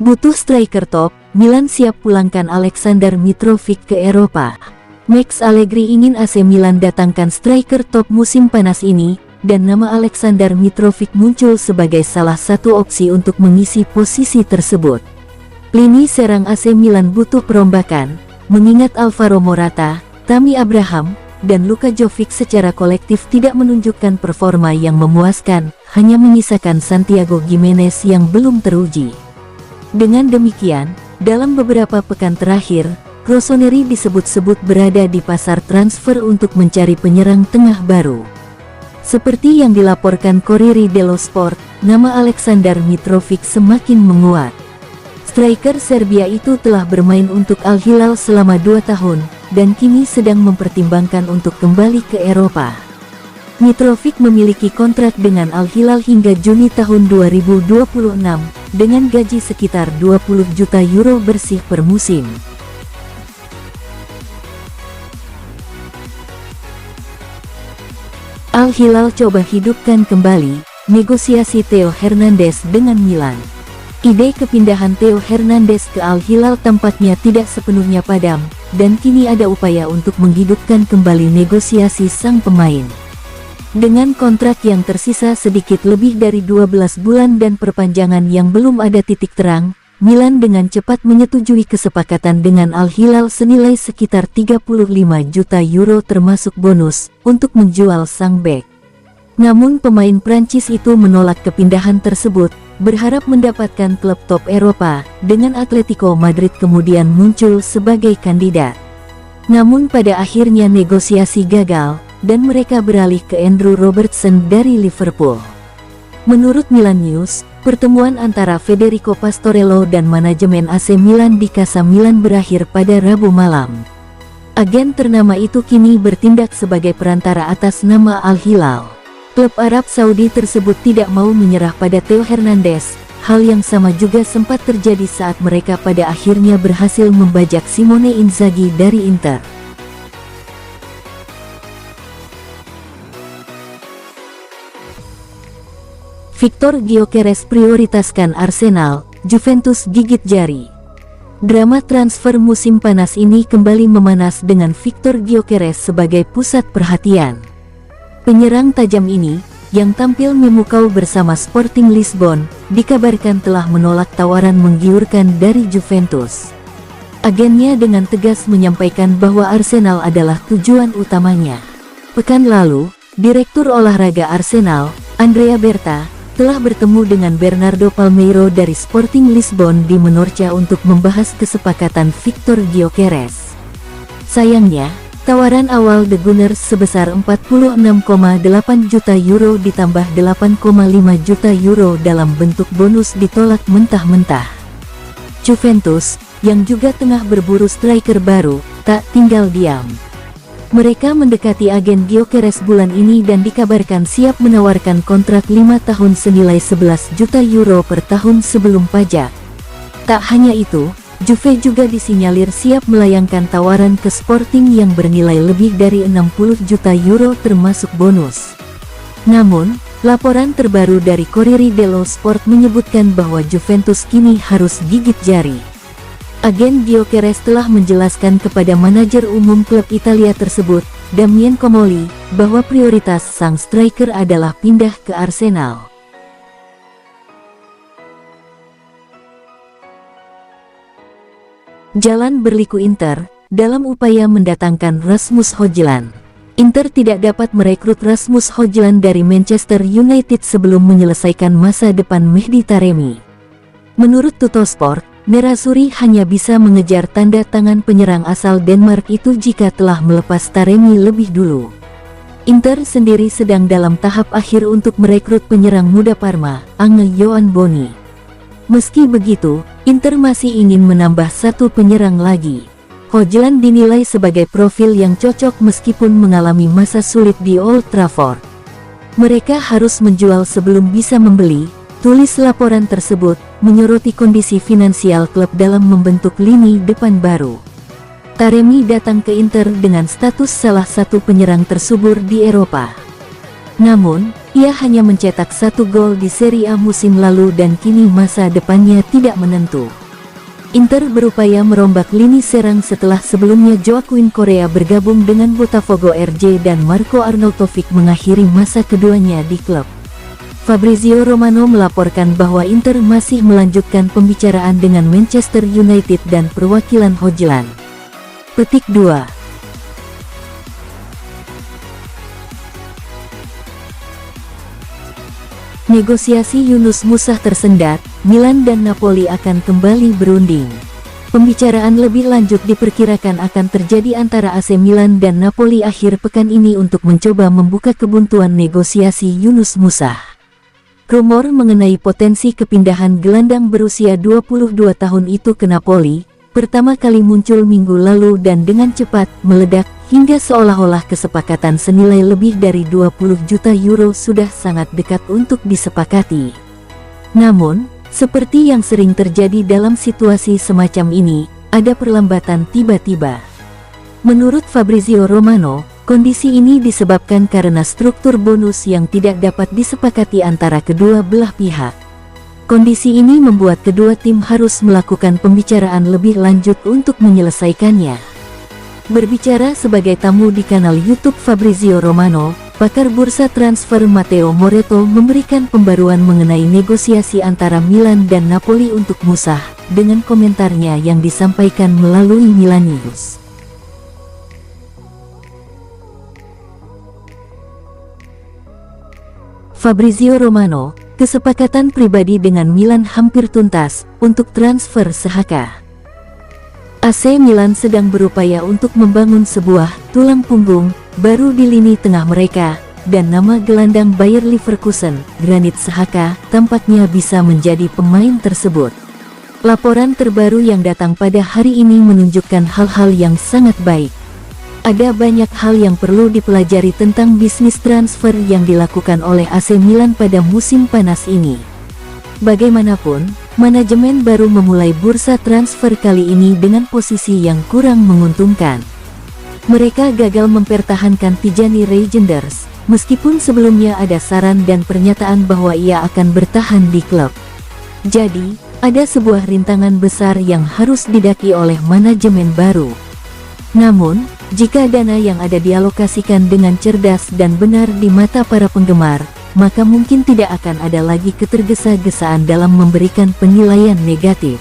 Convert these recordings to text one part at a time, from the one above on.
Butuh striker top, Milan siap pulangkan Aleksandar Mitrovic ke Eropa. Max Allegri ingin AC Milan datangkan striker top musim panas ini, dan nama Aleksandar Mitrovic muncul sebagai salah satu opsi untuk mengisi posisi tersebut. Lini serang AC Milan butuh perombakan, mengingat Alvaro Morata, Tammy Abraham, dan Luka Jovic secara kolektif tidak menunjukkan performa yang memuaskan, hanya menyisakan Santiago Gimenez yang belum teruji. Dengan demikian, dalam beberapa pekan terakhir, Rossoneri disebut-sebut berada di pasar transfer untuk mencari penyerang tengah baru. Seperti yang dilaporkan Corriere dello Sport, nama Aleksandar Mitrovic semakin menguat. Striker Serbia itu telah bermain untuk Al Hilal selama 2 tahun, dan kini sedang mempertimbangkan untuk kembali ke Eropa. Mitrovic memiliki kontrak dengan Al Hilal hingga Juni tahun 2026, dengan gaji sekitar 20 juta euro bersih per musim. Al Hilal coba hidupkan kembali negosiasi Theo Hernandez dengan Milan. Ide kepindahan Theo Hernandez ke Al Hilal tampaknya tidak sepenuhnya padam, dan kini ada upaya untuk menghidupkan kembali negosiasi sang pemain. Dengan kontrak yang tersisa sedikit lebih dari 12 bulan dan perpanjangan yang belum ada titik terang, Milan dengan cepat menyetujui kesepakatan dengan Al Hilal senilai sekitar 35 juta euro termasuk bonus, untuk menjual sang bek. Namun pemain Prancis itu menolak kepindahan tersebut, berharap mendapatkan klub top Eropa, dengan Atletico Madrid kemudian muncul sebagai kandidat. Namun pada akhirnya negosiasi gagal, dan mereka beralih ke Andrew Robertson dari Liverpool. Menurut Milan News, pertemuan antara Federico Pastorello dan manajemen AC Milan di Casa Milan berakhir pada Rabu malam. Agen ternama itu kini bertindak sebagai perantara atas nama Al Hilal. Klub Arab Saudi tersebut tidak mau menyerah pada Theo Hernandez. Hal yang sama juga sempat terjadi saat mereka pada akhirnya berhasil membajak Simone Inzaghi dari Inter. Victor Gyökeres prioritaskan Arsenal, Juventus gigit jari. Drama transfer musim panas ini kembali memanas dengan Victor Gyökeres sebagai pusat perhatian. Penyerang tajam ini, yang tampil memukau bersama Sporting Lisbon, dikabarkan telah menolak tawaran menggiurkan dari Juventus. Agennya dengan tegas menyampaikan bahwa Arsenal adalah tujuan utamanya. Pekan lalu, Direktur Olahraga Arsenal, Andrea Berta, telah bertemu dengan Bernardo Palmeiro dari Sporting Lisbon di Menorca untuk membahas kesepakatan Victor Gyökeres. Sayangnya, tawaran awal The Gunners sebesar 46,8 juta euro ditambah 8,5 juta euro dalam bentuk bonus ditolak mentah-mentah. Juventus, yang juga tengah berburu striker baru, tak tinggal diam. Mereka mendekati agen Gyökeres bulan ini dan dikabarkan siap menawarkan kontrak 5 tahun senilai 11 juta euro per tahun sebelum pajak. Tak hanya itu, Juve juga disinyalir siap melayangkan tawaran ke Sporting yang bernilai lebih dari 60 juta euro termasuk bonus. Namun, laporan terbaru dari Corriere dello Sport menyebutkan bahwa Juventus kini harus gigit jari. Agen Gyökeres telah menjelaskan kepada manajer umum klub Italia tersebut, Damien Comoli, bahwa prioritas sang striker adalah pindah ke Arsenal. Jalan berliku Inter, dalam upaya mendatangkan Rasmus Højlund. Inter tidak dapat merekrut Rasmus Højlund dari Manchester United sebelum menyelesaikan masa depan Mehdi Taremi. Menurut Tuttosport, Nerazzurri hanya bisa mengejar tanda tangan penyerang asal Denmark itu jika telah melepas Taremi lebih dulu. Inter sendiri sedang dalam tahap akhir untuk merekrut penyerang muda Parma, Ange Johan Boni. Meski begitu, Inter masih ingin menambah satu penyerang lagi. Højlund dinilai sebagai profil yang cocok meskipun mengalami masa sulit di Old Trafford. Mereka harus menjual sebelum bisa membeli, tulis laporan tersebut, menyoroti kondisi finansial klub dalam membentuk lini depan baru. Taremi datang ke Inter dengan status salah satu penyerang tersubur di Eropa. Namun, ia hanya mencetak 1 gol di Serie A musim lalu dan kini masa depannya tidak menentu. Inter berupaya merombak lini serang setelah sebelumnya Joaquin Correa bergabung dengan Botafogo RJ dan Marco Arnautovic mengakhiri masa keduanya di klub. Fabrizio Romano melaporkan bahwa Inter masih melanjutkan pembicaraan dengan Manchester United dan perwakilan Hojlund. Petik 2. Negosiasi Yunus Musa tersendat, Milan dan Napoli akan kembali berunding. Pembicaraan lebih lanjut diperkirakan akan terjadi antara AC Milan dan Napoli akhir pekan ini untuk mencoba membuka kebuntuan negosiasi Yunus Musa. Rumor mengenai potensi kepindahan gelandang berusia 22 tahun itu ke Napoli, pertama kali muncul minggu lalu dan dengan cepat meledak, hingga seolah-olah kesepakatan senilai lebih dari 20 juta euro sudah sangat dekat untuk disepakati. Namun, seperti yang sering terjadi dalam situasi semacam ini, ada perlambatan tiba-tiba. Menurut Fabrizio Romano, kondisi ini disebabkan karena struktur bonus yang tidak dapat disepakati antara kedua belah pihak. Kondisi ini membuat kedua tim harus melakukan pembicaraan lebih lanjut untuk menyelesaikannya. Berbicara sebagai tamu di kanal YouTube Fabrizio Romano, pakar bursa transfer Matteo Moretto memberikan pembaruan mengenai negosiasi antara Milan dan Napoli untuk Musa, dengan komentarnya yang disampaikan melalui Milan News. Fabrizio Romano, kesepakatan pribadi dengan Milan hampir tuntas untuk transfer Sahaka. AC Milan sedang berupaya untuk membangun sebuah tulang punggung baru di lini tengah mereka, dan nama gelandang Bayer Leverkusen, Granit Xhaka, tampaknya bisa menjadi pemain tersebut. Laporan terbaru yang datang pada hari ini menunjukkan hal-hal yang sangat baik. Ada banyak hal yang perlu dipelajari tentang bisnis transfer yang dilakukan oleh AC Milan pada musim panas ini. Bagaimanapun, manajemen baru memulai bursa transfer kali ini dengan posisi yang kurang menguntungkan. Mereka gagal mempertahankan Tijani Reijnders, meskipun sebelumnya ada saran dan pernyataan bahwa ia akan bertahan di klub. Jadi, ada sebuah rintangan besar yang harus didaki oleh manajemen baru. Namun, jika dana yang ada dialokasikan dengan cerdas dan benar di mata para penggemar, maka mungkin tidak akan ada lagi ketergesa-gesaan dalam memberikan penilaian negatif.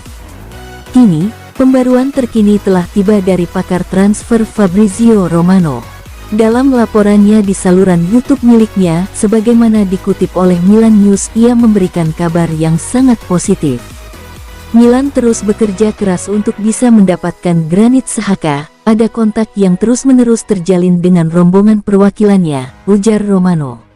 Kini, pembaruan terkini telah tiba dari pakar transfer Fabrizio Romano. Dalam laporannya di saluran YouTube miliknya, sebagaimana dikutip oleh Milan News, ia memberikan kabar yang sangat positif. Milan terus bekerja keras untuk bisa mendapatkan Granit Xhaka, ada kontak yang terus-menerus terjalin dengan rombongan perwakilannya, ujar Romano.